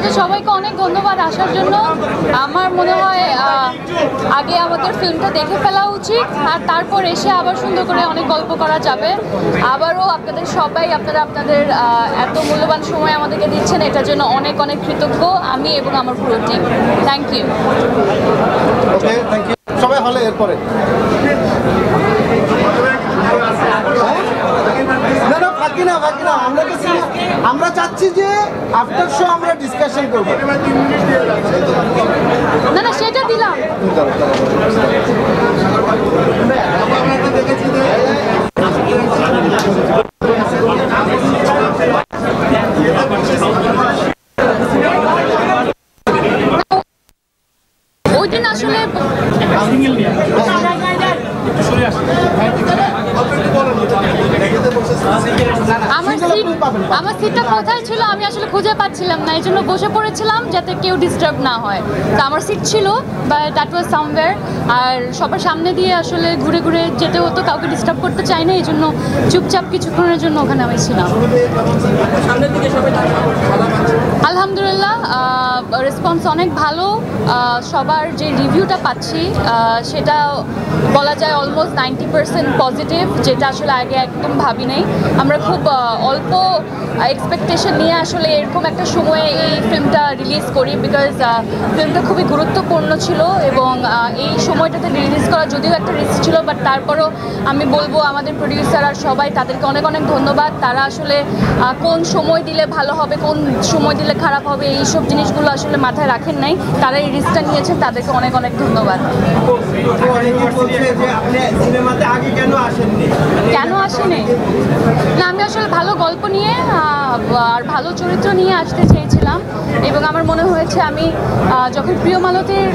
আপনাদের সবাইকে অনেক ধন্যবাদ আসার জন্য। আমার মনে হয় আগে আমাদের ফিল্মটা দেখে ফেলা উচিত, আর তারপর এসে আবার সুন্দর করে অনেক গল্প করা যাবে। আবারও আপনাদের সবাই আপনাদের এত মূল্যবান সময় আমাদেরকে দিচ্ছেন, এটার জন্য অনেক অনেক কৃতজ্ঞ আমি এবং আমার পুরো টিম। Thank you. সবাই হলে এরপরে না আমরা চাচ্ছি যে আফটার শো আমরা ডিসকাশন করব। না সেটা দিলাম। ওই দিন আসলে আমার সিটটা কোথায় ছিল আমি আসলে খুঁজে পাচ্ছিলাম না, এই জন্য বসে পড়েছিলাম যাতে কেউ ডিস্টার্ব না হয়। তো আমার সিট ছিল বাট দ্যাট ওয়াজ সামওয়্যার, আর সবার সামনে দিয়ে আসলে ঘুরে ঘুরে যেতে হতো, কাউকে ডিস্টার্ব করতে চাই না, এই জন্য চুপচাপ কিছুক্ষণের জন্য ওখানে আমি ছিলাম। আলহামদুলিল্লাহ রেসপন্স অনেক ভালো। সবার যে রিভিউটা পাচ্ছি সেটা বলা যায় অলমোস্ট 90% পজিটিভ, যেটা আসলে আগে একদম ভাবি নাই। আমরা খুব অল্প এক্সপেকটেশন নিয়ে আসলে এরকম একটা সময়ে এই ফিল্মটা রিলিজ করি, বিকজ ফিল্মটা খুবই গুরুত্বপূর্ণ ছিল এবং এই সময়টাতে রিলিজ করা যদিও একটা রিস্ক ছিল, বাট তারপরও আমি বলবো আমাদের প্রডিউসার আর সবাই তাদেরকে অনেক অনেক ধন্যবাদ। তারা আসলে কোন সময় দিলে ভালো হবে, কোন সময় দিলে খারাপ হবে, এইসব জিনিসগুলো আসলে মাথায় রাখেন নাই, তারা এই রিস্কটা নিয়েছেন, তাদেরকে অনেক অনেক ধন্যবাদ। কেন আসেনি? না আমি আসলে ভালো গল্প নিয়ে আর ভালো চরিত্র নিয়ে আসতে চেয়েছিলাম এবং আমার মনে হয়েছে আমি যখন প্রিয় মালতীর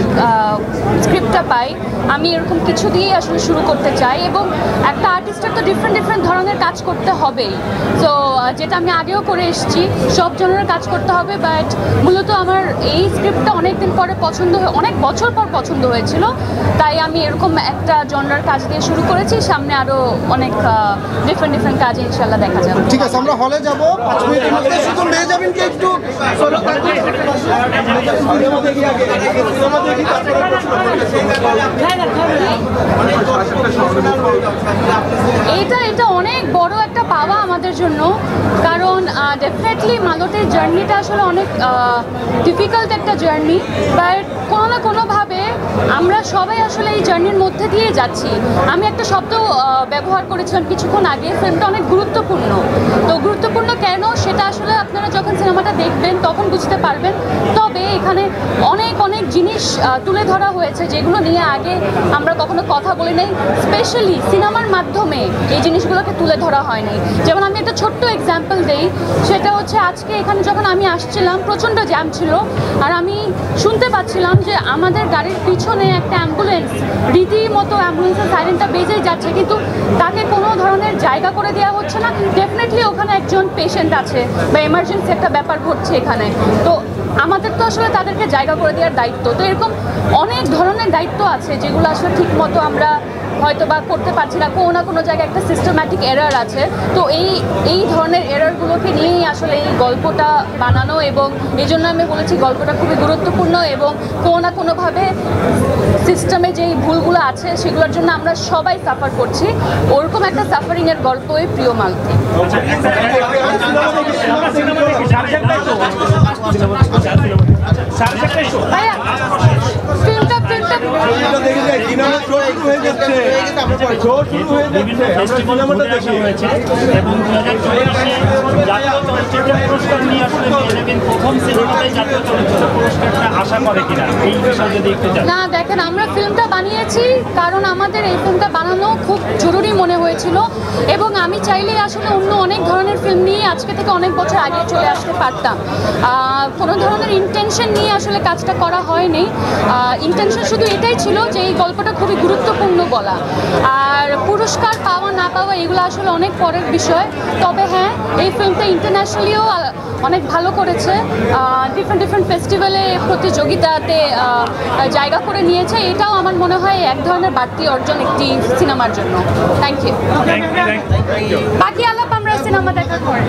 স্ক্রিপ্টটা পাই আমি এরকম কিছু দিয়ে আসলে শুরু করতে চাই, এবং একটা আর্টিস্টের তো ডিফারেন্ট ধরনের কাজ করতে হবেই। তো যেটা আমি আগেও করে এসেছি, সব জনের কাজ করতে হবে, বাট মূলত আমার এই স্ক্রিপ্টটা অনেক দিন পরে অনেক বছর পর পছন্দ হয়েছিল, তাই আমি এরকম একটা জনরার কাজ দিয়ে শুরু করেছি। সামনে আরও অনেক ডিফারেন্ট কাজ ইনশাল্লাহ দেখা যাবে। ঠিক আছে, আমরা হলে যাব 5 মিনিটের মধ্যে। শুধু নিয়ে যাবেন কি একটু এটা অনেক বড় একটা পাওয়া আমাদের জন্য, কারণ ডেফিনেটলি মালতীর জার্নিটা আসলে অনেক ডিফিকাল্ট একটা জার্নি, বাট কোনো না কোনোভাবে আমরা সবাই আসলে এই জার্নির মধ্যে দিয়ে যাচ্ছি। আমি একটা শব্দ ব্যবহার করেছিলাম কিছুক্ষণ আগে, ফিল্মটা অনেক গুরুত্বপূর্ণ। তো গুরুত্বপূর্ণ কেন সেটা আসলে আপনারা যখন সিনেমাটা দেখবেন তখন বুঝতে পারবেন। তবে এখানে অনেক জিনিস তুলে ধরা হয়েছে যেগুলো নিয়ে আগে আমরা কখনো কথা বলি নাই, স্পেশালি সিনেমার মাধ্যমে এই জিনিসগুলোকে তুলে ধরা হয়নি। যেমন আমি একটা ছোট্ট এক্সাম্পল দেই, সেটা হচ্ছে আজকে এখানে যখন আমি আসছিলাম প্রচণ্ড জ্যাম ছিল, আর আমি শুনতে পাচ্ছিলাম যে আমাদের গাড়ির পিছনে একটা অ্যাম্বুলেন্স রীতিমতো অ্যাম্বুলেন্সের সাইরেনটা বেজেই যাচ্ছে, কিন্তু তাকে কোনো ধরনের জায়গা করে দেওয়া হচ্ছে না। ডেফিনেটলি ওখানে একজন পেশেন্ট আছে বা এমার্জেন্সি একটা ব্যাপার ঘটছে এখানে, তো আমাদের তো আসলে তাদেরকে জায়গা করে দেওয়ার দায়িত্ব। তো এরকম অনেক ধরনের দায়িত্ব আছে যেগুলো আসলে ঠিক মতো আমরা হয়তো বা করতে পারছি না, কোনো না কোনো জায়গায় একটা সিস্টেম্যাটিক এরার আছে। তো এই ধরনের এরারগুলোকে নিয়েই আসলে এই গল্পটা বানানো, এবং এই জন্য আমি বলেছি গল্পটা খুবই গুরুত্বপূর্ণ এবং কোনো না কোনোভাবে সিস্টেমে যেই ভুলগুলো আছে সেগুলোর জন্য আমরা সবাই সাফার করছি। ওরকম একটা সাফারিংয়ের গল্পই প্রিয় মালতী। না দেখেন, আমরা ফিল্মটা বানিয়েছি কারণ আমাদের এই ফিল্মটা বানানো খুব জরুরি মনে হয়েছিল, এবং আমি চাইলে আসলে অন্য অনেক ধরনের ফিল্ম নিয়ে আজকে থেকে অনেক বছর আগে চলে আসতে পারতাম। কোনো ধরনের ইন্টেনশন নিয়ে আসলে কাজটা করা হয়নি। ইন্টেনশন শুধু এটাই ছিল যে এই গল্পটা খুবই গুরুত্বপূর্ণ বলা, আর পুরস্কার পাওয়া না পাওয়া এগুলো আসলে অনেক পরের বিষয়। তবে হ্যাঁ, এই ফিল্মটা ইন্টারন্যাশনালিও অনেক ভালো করেছে, ডিফারেন্ট ফেস্টিভ্যালে প্রতিযোগিতাতে জায়গা করে নিয়েছে। এটাও আমার মনে হয় এক ধরনের বাড়তি অর্জন একটি সিনেমার জন্য। Thank you. বাকি আলাপ আমরা সিনেমা দেখার পরে।